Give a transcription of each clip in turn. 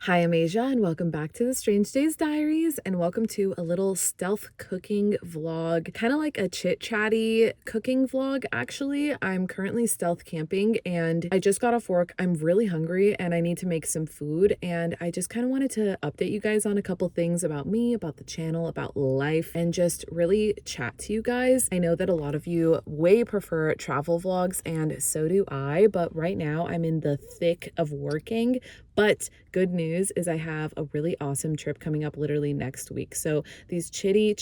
Hi, I'm Asia, and welcome back to the Strange Days Diaries, and welcome to a little stealth cooking vlog, kind of like a chit-chatty cooking vlog, actually. I'm currently stealth camping, and I just got off work. I'm really hungry, and I need to make some food, and I just kind of wanted to update you guys on a couple things about me, about the channel, about life, and just really chat to you guys. I know that a lot of you way prefer travel vlogs, and so do I, but right now I'm in the thick of working. But good news is I have a really awesome trip coming up literally next week. So these chatty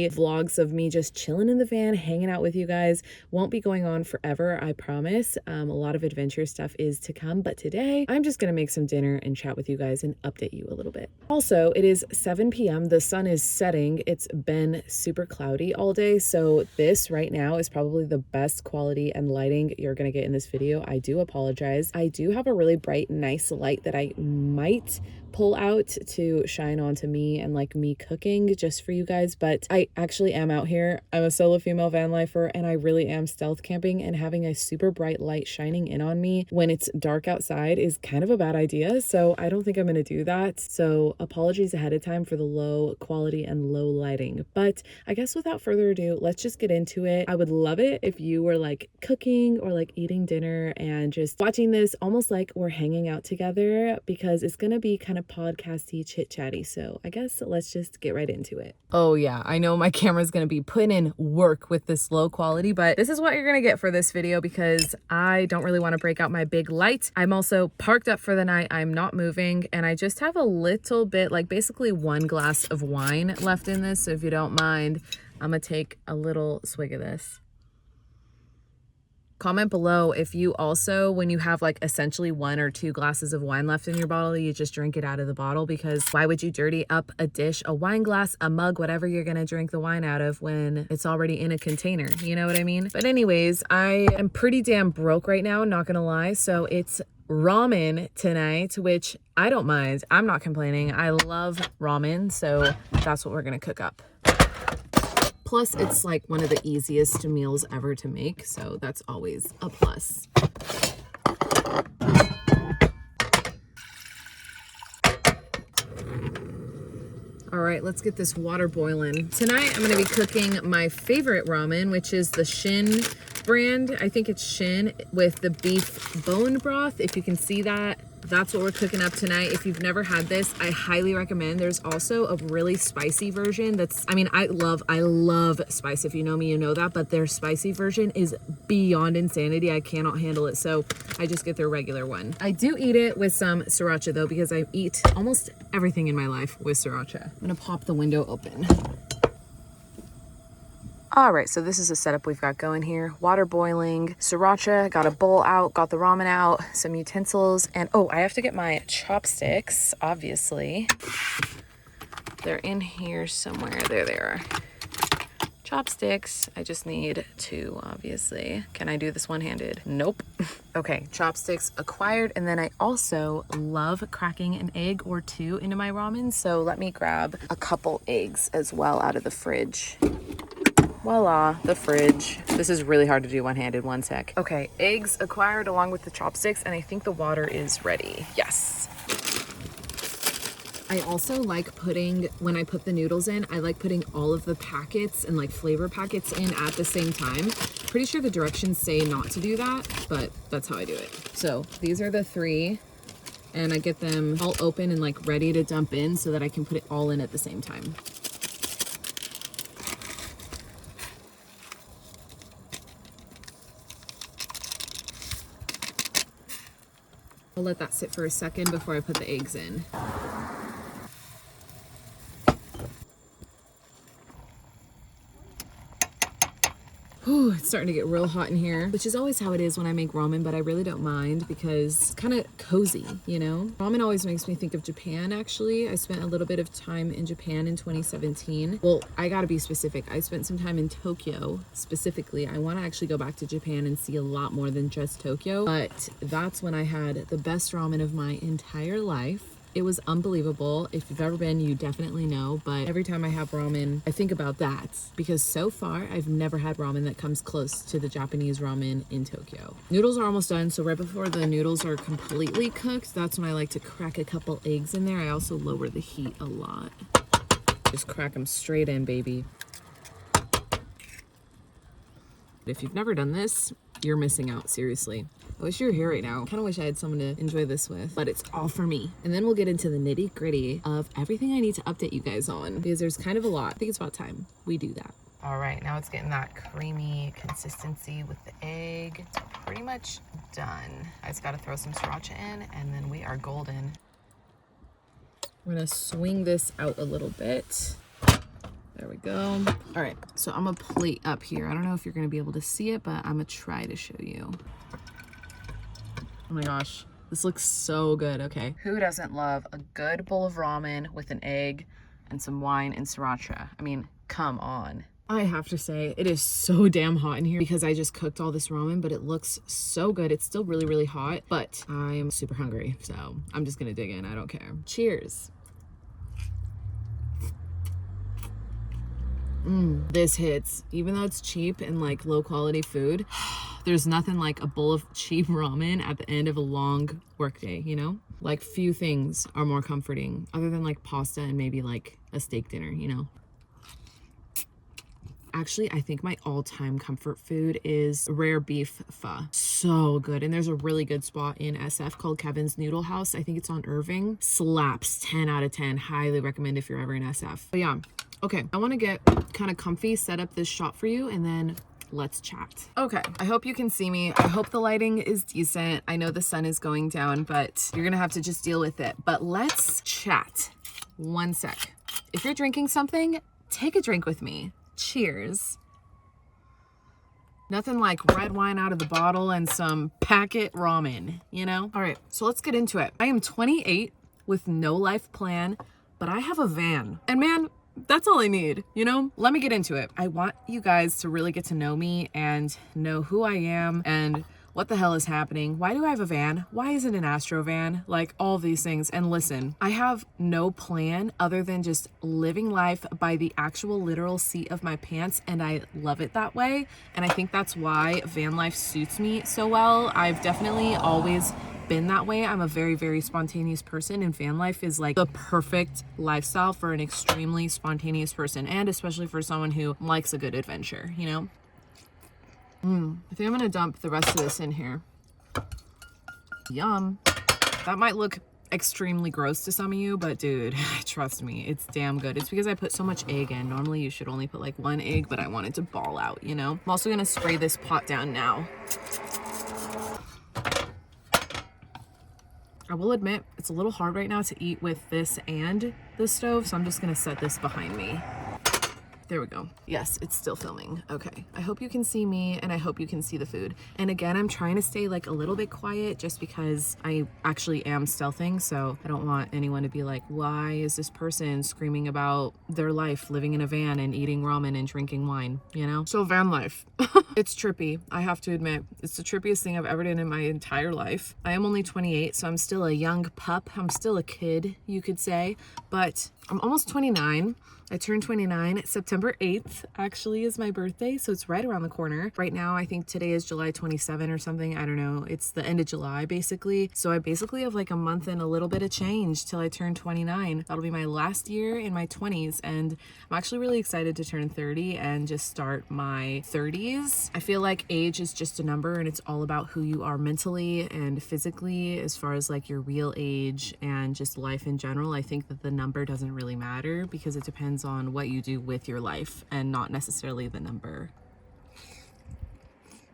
vlogs of me just chilling in the van, hanging out with you guys won't be going on forever, I promise. A lot of adventure stuff is to come, but today I'm just gonna make some dinner and chat with you guys and update you a little bit. Also, it is 7 p.m. The sun is setting. It's been super cloudy all day. So this right now is probably the best quality and lighting you're gonna get in this video. I do apologize. I do have a really bright, nice light that I might pull out to shine onto me and like me cooking just for you guys, but I actually am out here. I'm a solo female van lifer, and I really am stealth camping, and having a super bright light shining in on me when it's dark outside is kind of a bad idea. So I don't think I'm gonna do that. So apologies ahead of time for the low quality and low lighting, but I guess without further ado, let's just get into it. I would love it if you were like cooking or like eating dinner and just watching this almost like we're hanging out together, because it's gonna be kind of podcasty, chit-chatty. So I guess let's just get right into it. Oh yeah, I know my camera's gonna be putting in work with this low quality, but this is what you're gonna get for this video because I don't really want to break out my big light. I'm also parked up for the night. I'm not moving, and I just have a little bit, like basically 1 glass of wine left in this. So if you don't mind, I'm gonna take a little swig of this. Comment below if you also, when you have like essentially 1 or 2 glasses of wine left in your bottle, you just drink it out of the bottle, because why would you dirty up a dish, a wine glass, a mug, whatever you're gonna drink the wine out of when it's already in a container? You know what I mean? But anyways, I am pretty damn broke right now, not gonna lie. So it's ramen tonight, which I don't mind. I'm not complaining. I love ramen, so that's what we're gonna cook up. Plus, it's like one of the easiest meals ever to make, so that's always a plus. All right, let's get this water boiling. Tonight, I'm gonna be cooking my favorite ramen, which is the Shin brand. I think it's Shin with the beef bone broth. If you can see that, that's what we're cooking up tonight. If you've never had this, I highly recommend. There's also a really spicy version that's, I mean, I love spice. If you know me, you know that, but their spicy version is beyond insanity. I cannot handle it, so I just get their regular one. I do eat it with some sriracha though, because I eat almost everything in my life with sriracha. I'm gonna pop the window open. All right, so this is the setup we've got going here. Water boiling, sriracha, got a bowl out, got the ramen out, some utensils, and oh, I have to get my chopsticks, obviously. They're in here somewhere. There they are. Chopsticks. I just need 2, obviously. Can I do this one-handed? Nope. Okay, chopsticks acquired, and then I also love cracking an egg or 2 into my ramen, so let me grab a couple eggs as well out of the fridge. Voila, the fridge. This is really hard to do one-handed. One sec. Okay, eggs acquired along with the chopsticks, and I think the water is ready. Yes. I also like putting, when I put the noodles in, I like putting all of the packets and like flavor packets in at the same time. Pretty sure the directions say not to do that, but that's how I do it. So these are the 3, and I get them all open and like ready to dump in so that I can put it all in at the same time. I'll let that sit for a second before I put the eggs in. Whew, it's starting to get real hot in here, which is always how it is when I make ramen, but I really don't mind because it's kind of cozy, you know? Ramen always makes me think of Japan, actually. I spent a little bit of time in Japan in 2017. Well, I gotta be specific. I spent some time in Tokyo, specifically. I wanna actually go back to Japan and see a lot more than just Tokyo, but that's when I had the best ramen of my entire life. It was unbelievable. If you've ever been, you definitely know, but every time I have ramen, I think about that because so far I've never had ramen that comes close to the Japanese ramen in Tokyo. Noodles are almost done, so right before the noodles are completely cooked, that's when I like to crack a couple eggs in there. I also lower the heat a lot. Just crack them straight in, baby. If you've never done this, you're missing out, seriously. I wish you were here right now. Kind of wish I had someone to enjoy this with, but it's all for me. And then we'll get into the nitty gritty of everything I need to update you guys on because there's kind of a lot. I think it's about time we do that. All right, now it's getting that creamy consistency with the egg. It's pretty much done. I just gotta throw some sriracha in and then we are golden. We're gonna swing this out a little bit. There we go. All right, so I'm gonna plate up here. I don't know if you're gonna be able to see it, but I'm gonna try to show you. Oh my gosh, this looks so good. Okay. Who doesn't love a good bowl of ramen with an egg and some wine and sriracha? I mean, come on. I have to say, it is so damn hot in here because I just cooked all this ramen, but it looks so good. It's still really, really hot, but I'm super hungry, so I'm just gonna dig in. I don't care. Cheers. This hits. Even though it's cheap and like low quality food, there's nothing like a bowl of cheap ramen at the end of a long workday, you know? Like few things are more comforting other than like pasta and maybe like a steak dinner, you know? Actually, I think my all-time comfort food is rare beef pho. So good. And there's a really good spot in SF called Kevin's Noodle House. I think it's on Irving. Slaps. 10 out of 10. Highly recommend if you're ever in SF. But yeah. Okay, I want to get kind of comfy, set up this shot for you, and then let's chat. Okay, I hope you can see me. I hope the lighting is decent. I know the sun is going down, but you're gonna have to just deal with it. But let's chat. One sec. If you're drinking something, take a drink with me. Cheers. Nothing like red wine out of the bottle and some packet ramen, you know? All right, so let's get into it. I am 28 with no life plan, but I have a van. And man, that's all I need, you know? Let me get into it. I want you guys to really get to know me and know who I am and what the hell is happening. Why do I have a van? Why is it an Astro van? Like all of these things. And listen, I have no plan other than just living life by the actual literal seat of my pants, and I love it that way. And I think that's why van life suits me so well. I've definitely always been that way. I'm a very, very spontaneous person, and van life is like the perfect lifestyle for an extremely spontaneous person, and especially for someone who likes a good adventure, you know? I think I'm gonna dump the rest of this in here. Yum. That might look extremely gross to some of you, but dude, trust me, it's damn good. It's because I put so much egg in. Normally you should only put like one egg, but I wanted to ball out, you know? I'm also gonna spray this pot down now. I will admit, it's a little hard right now to eat with this and the stove, so I'm just gonna set this behind me. There we go. Yes, it's still filming. Okay. I hope you can see me and I hope you can see the food. And again, I'm trying to stay like a little bit quiet just because I actually am stealthing. So I don't want anyone to be like, why is this person screaming about their life living in a van and eating ramen and drinking wine, you know? So van life. It's trippy. I have to admit, it's the trippiest thing I've ever done in my entire life. I am only 28, so I'm still a young pup. I'm still a kid, you could say, but I'm almost 29. I turned 29. September 8th actually is my birthday, so it's right around the corner. Right now, I think today is July 27 or something. I don't know. It's the end of July, basically. So I basically have like a month and a little bit of change till I turn 29. That'll be my last year in my 20s, and I'm actually really excited to turn 30 and just start my 30s. I feel like age is just a number, and it's all about who you are mentally and physically as far as like your real age and just life in general. I think that the number doesn't really matter because it depends on what you do with your life and not necessarily the number.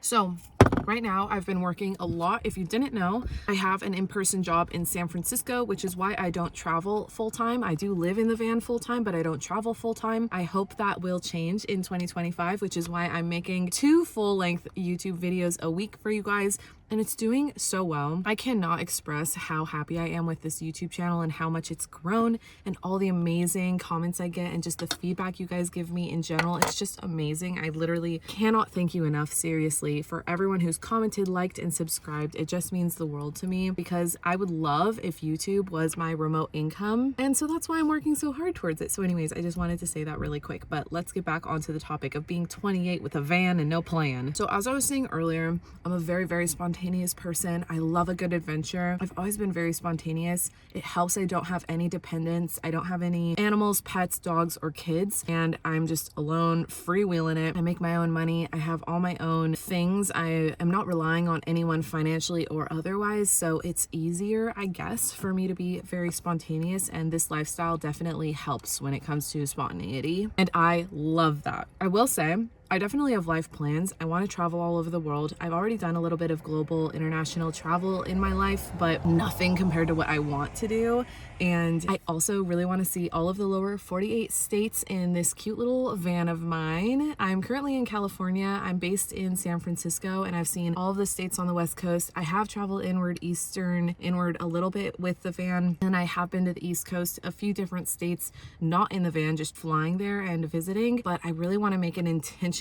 So right now I've been working a lot. If you didn't know, I have an in-person job in San Francisco, which is why I don't travel full-time. I do live in the van full-time, but I don't travel full-time. I hope that will change in 2025, which is why I'm making 2 full-length YouTube videos a week for you guys. and it's doing so well. I cannot express how happy I am with this YouTube channel and how much it's grown and all the amazing comments I get and just the feedback you guys give me in general. It's just amazing. I literally cannot thank you enough, seriously, for everyone who's commented, liked, and subscribed. It just means the world to me because I would love if YouTube was my remote income, and so that's why I'm working so hard towards it. So anyways, I just wanted to say that really quick, but let's get back onto the topic of being 28 with a van and no plan. So as I was saying earlier, I'm a very, very spontaneous person. I love a good adventure. I've always been very spontaneous. It helps I don't have any dependents. I don't have any animals, pets, dogs, or kids, and I'm just alone, freewheeling it. I make my own money. I have all my own things. I am not relying on anyone financially or otherwise, so it's easier, I guess, for me to be very spontaneous, and this lifestyle definitely helps when it comes to spontaneity, and I love that. I will say, I definitely have life plans. I want to travel all over the world. I've already done a little bit of global international travel in my life, but nothing compared to what I want to do. And I also really want to see all of the lower 48 states in this cute little van of mine. I'm currently in California. I'm based in San Francisco, and I've seen all of the states on the West Coast. I have traveled inward a little bit with the van, and I have been to the East Coast, a few different states, not in the van, just flying there and visiting. But I really want to make an intentional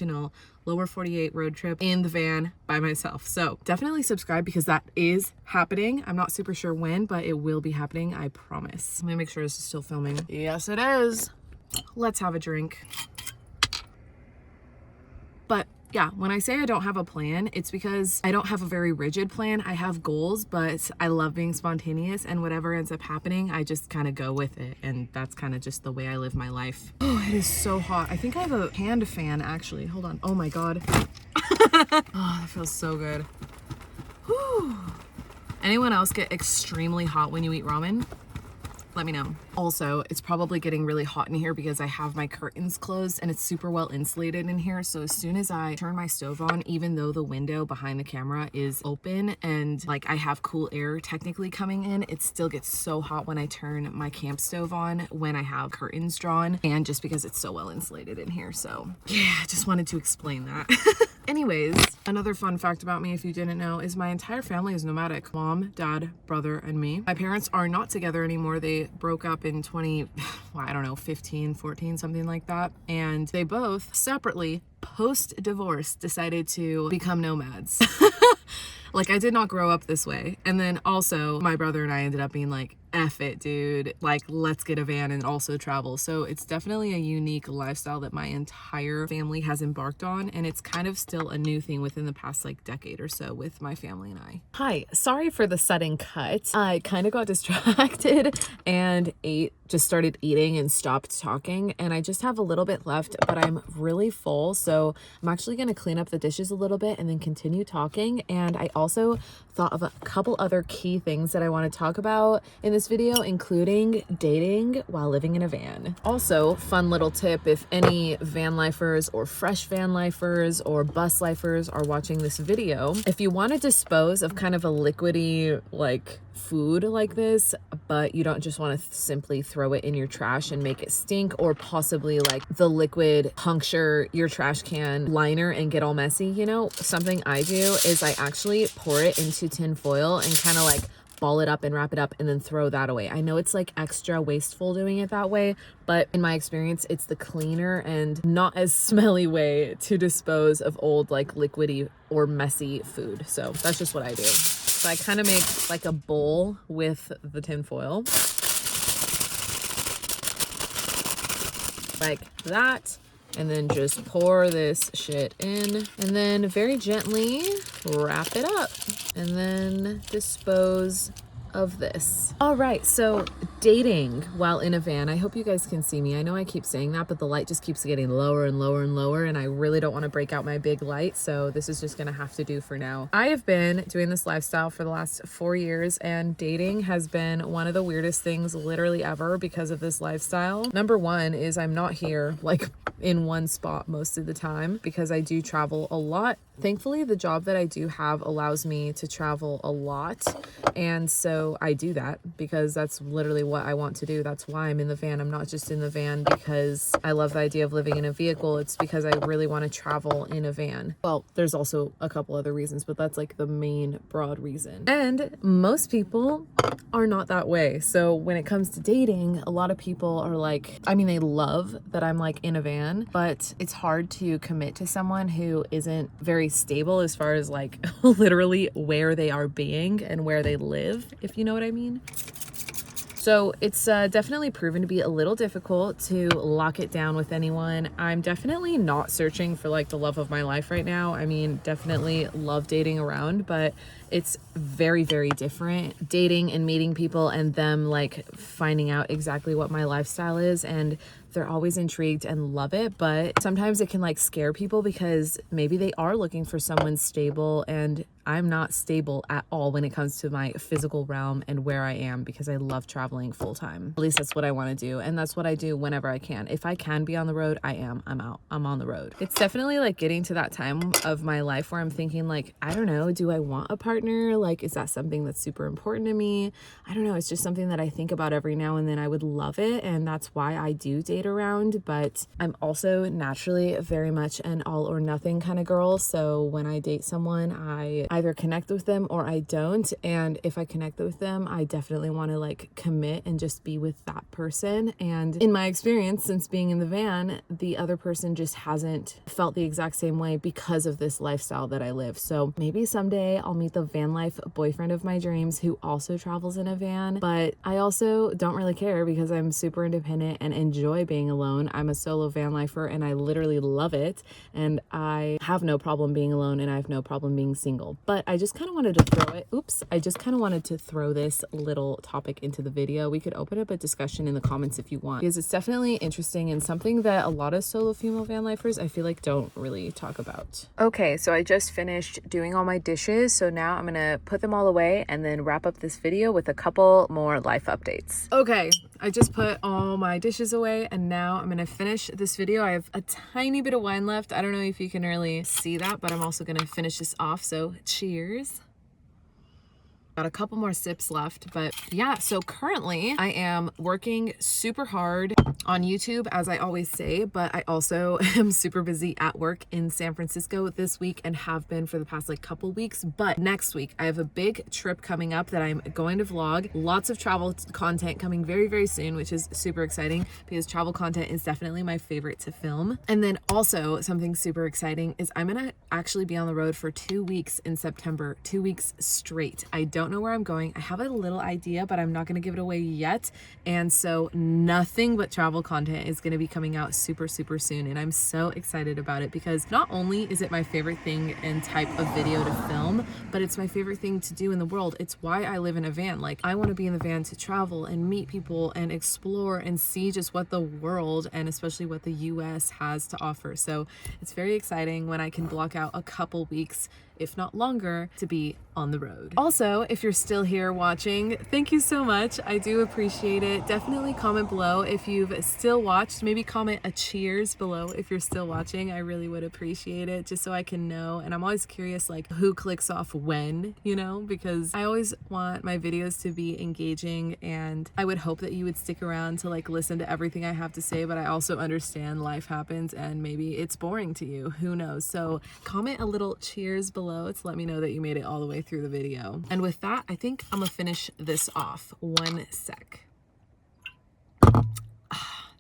lower 48 road trip in the van by myself. So definitely subscribe because that is happening. I'm not super sure when, but it will be happening, I promise. Let me make sure this is still filming. Yes, it is. Let's have a drink. But yeah, when I say I don't have a plan, it's because I don't have a very rigid plan. I have goals, but I love being spontaneous, and whatever ends up happening, I just kind of go with it. And that's kind of just the way I live my life. Oh, it is so hot. I think I have a hand fan actually. Hold on. Oh my God. Oh, that feels so good. Whew. Anyone else get extremely hot when you eat ramen? Let me know. Also, it's probably getting really hot in here because I have my curtains closed and it's super well insulated in here. So as soon as I turn my stove on, even though the window behind the camera is open and like I have cool air technically coming in, it still gets so hot when I turn my camp stove on when I have curtains drawn, and just because it's so well insulated in here. So yeah, I just wanted to explain that. Anyways, another fun fact about me, if you didn't know, is my entire family is nomadic. Mom, dad, brother, and me. My parents are not together anymore. They broke up in 15, 14, something like that. And they both separately, post-divorce, decided to become nomads. Like, I did not grow up this way. And then also my brother and I ended up being like, F it, dude. Like, let's get a van and also travel. So it's definitely a unique lifestyle that my entire family has embarked on. And it's kind of still a new thing within the past like decade or so with my family and I. Hi, sorry for the sudden cut. I kind of got distracted and just started eating and stopped talking. And I just have a little bit left, but I'm really full. So I'm actually going to clean up the dishes a little bit and then continue talking. And I also thought of a couple other key things that I want to talk about in this video, including dating while living in a van. Also, fun little tip, if any van lifers or fresh van lifers or bus lifers are watching this video, if you want to dispose of kind of a liquidy like food like this, but you don't just want to simply throw it in your trash and make it stink, or possibly like the liquid puncture your trash can liner and get all messy, you know, something I do is I actually pour it into tin foil and kind of like ball it up and wrap it up and then throw that away. I know it's like extra wasteful doing it that way, but in my experience, it's the cleaner and not as smelly way to dispose of old like liquidy or messy food. So that's just what I do. So I kind of make like a bowl with the tin foil like that, and then just pour this shit in and then very gently wrap it up and then dispose of this. All right, so dating while in a van. I hope you guys can see me. I know I keep saying that, but the light just keeps getting lower and lower and lower, and I really don't want to break out my big light, so this is just gonna have to do for now. I have been doing this lifestyle for the last 4 years, and dating has been one of the weirdest things literally ever because of this lifestyle. Number one is I'm not here like in one spot most of the time because I do travel a lot. Thankfully, the job that I do have allows me to travel a lot, and so I do that because that's literally what what I want to do. That's why I'm in the van. I'm not just in the van because I love the idea of living in a vehicle. It's because I really want to travel in a van. Well, there's also a couple other reasons, but that's like the main broad reason. And most people are not that way. So when it comes to dating, a lot of people are like, I mean, they love that I'm like in a van, but it's hard to commit to someone who isn't very stable as far as like literally where they are being and where they live, if you know what I mean. So it's definitely proven to be a little difficult to lock it down with anyone. I'm definitely not searching for like the love of my life right now. I mean, definitely love dating around, but it's very, very different dating and meeting people and them like finding out exactly what my lifestyle is, and they're always intrigued and love it. But sometimes it can like scare people because maybe they are looking for someone stable, and I'm not stable at all when it comes to my physical realm and where I am, because I love traveling full time. At least that's what I want to do, and that's what I do whenever I can. If I can be on the road, I am. I'm out. I'm on the road. It's definitely like getting to that time of my life where I'm thinking like, I don't know, do I want a partner? Like, is that something that's super important to me? I don't know. It's just something that I think about every now and then. I would love it, and that's why I do date around. But I'm also naturally very much an all or nothing kind of girl. So when I date someone, I either connect with them or I don't. And if I connect with them, I definitely want to like commit and just be with that person. And in my experience, since being in the van, the other person just hasn't felt the exact same way because of this lifestyle that I live. So maybe someday I'll meet the van life boyfriend of my dreams who also travels in a van. But I also don't really care because I'm super independent and enjoy being alone. I'm a solo van lifer and I literally love it. And I have no problem being alone, and I have no problem being single. But I just kind of wanted to throw it. I just kind of wanted to throw this little topic into the video. We could open up a discussion in the comments if you want, because it's definitely interesting and something that a lot of solo female van lifers I feel like don't really talk about. Okay, so I just finished doing all my dishes. So now I'm gonna put them all away and then wrap up this video with a couple more life updates. Okay, I just put all my dishes away and now I'm gonna finish this video. I have a tiny bit of wine left. I don't know if you can really see that, but I'm also gonna finish this off. So cheers. Got a couple more sips left, but yeah, so currently I am working super hard on YouTube, as I always say, but I also am super busy at work in San Francisco this week and have been for the past like couple weeks. But next week I have a big trip coming up that I'm going to vlog. Lots of travel content coming very, very soon, which is super exciting because travel content is definitely my favorite to film. And then also something super exciting is I'm gonna actually be on the road for 2 weeks in September, 2 weeks straight. I don't know where I'm going. I have a little idea, but I'm not going to give it away yet. And so nothing but travel content is going to be coming out super, super soon. And I'm so excited about it because not only is it my favorite thing and type of video to film, but it's my favorite thing to do in the world. It's why I live in a van. Like, I want to be in the van to travel and meet people and explore and see just what the world and especially what the US has to offer. So it's very exciting when I can block out a couple weeks, if not longer, to be on the road. Also, if you're still here watching, thank you so much. I do appreciate it. Definitely comment below if you've still watched. Maybe comment a cheers below if you're still watching. I really would appreciate it, just so I can know. And I'm always curious like who clicks off when, you know, because I always want my videos to be engaging, and I would hope that you would stick around to like listen to everything I have to say, but I also understand life happens and maybe it's boring to you, who knows. So comment a little cheers below to let me know that you made it all the way through the video. And with that, I think I'm gonna finish this off. 1 sec.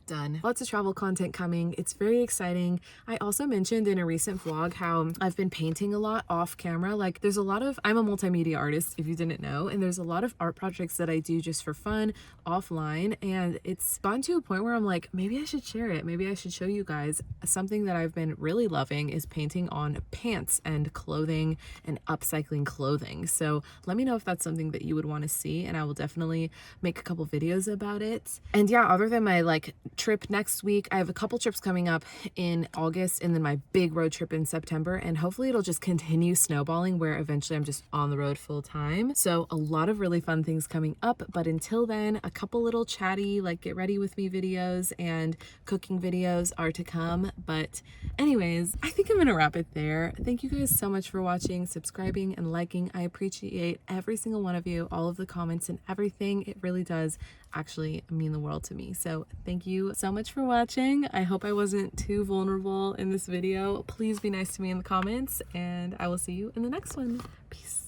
Done. Lots of travel content coming. It's very exciting. I also mentioned in a recent vlog how I've been painting a lot off camera. Like, there's a lot of, I'm a multimedia artist if you didn't know, and there's a lot of art projects that I do just for fun offline, and it's gone to a point where I'm like, maybe I should share it. Maybe I should show you guys. Something that I've been really loving is painting on pants and clothing and upcycling clothing. So let me know if that's something that you would want to see, and I will definitely make a couple videos about it. And yeah, other than my like trip next week. I have a couple trips coming up in August and then my big road trip in September, and hopefully it'll just continue snowballing where eventually I'm just on the road full time. So a lot of really fun things coming up, but until then, a couple little chatty, like get ready with me videos and cooking videos are to come. But anyways, I think I'm gonna wrap it there. Thank you guys so much for watching, subscribing, and liking. I appreciate every single one of you, all of the comments and everything. It really does actually mean the world to me. So thank you so much for watching. I hope I wasn't too vulnerable in this video. Please be nice to me in the comments, and I will see you in the next one. Peace.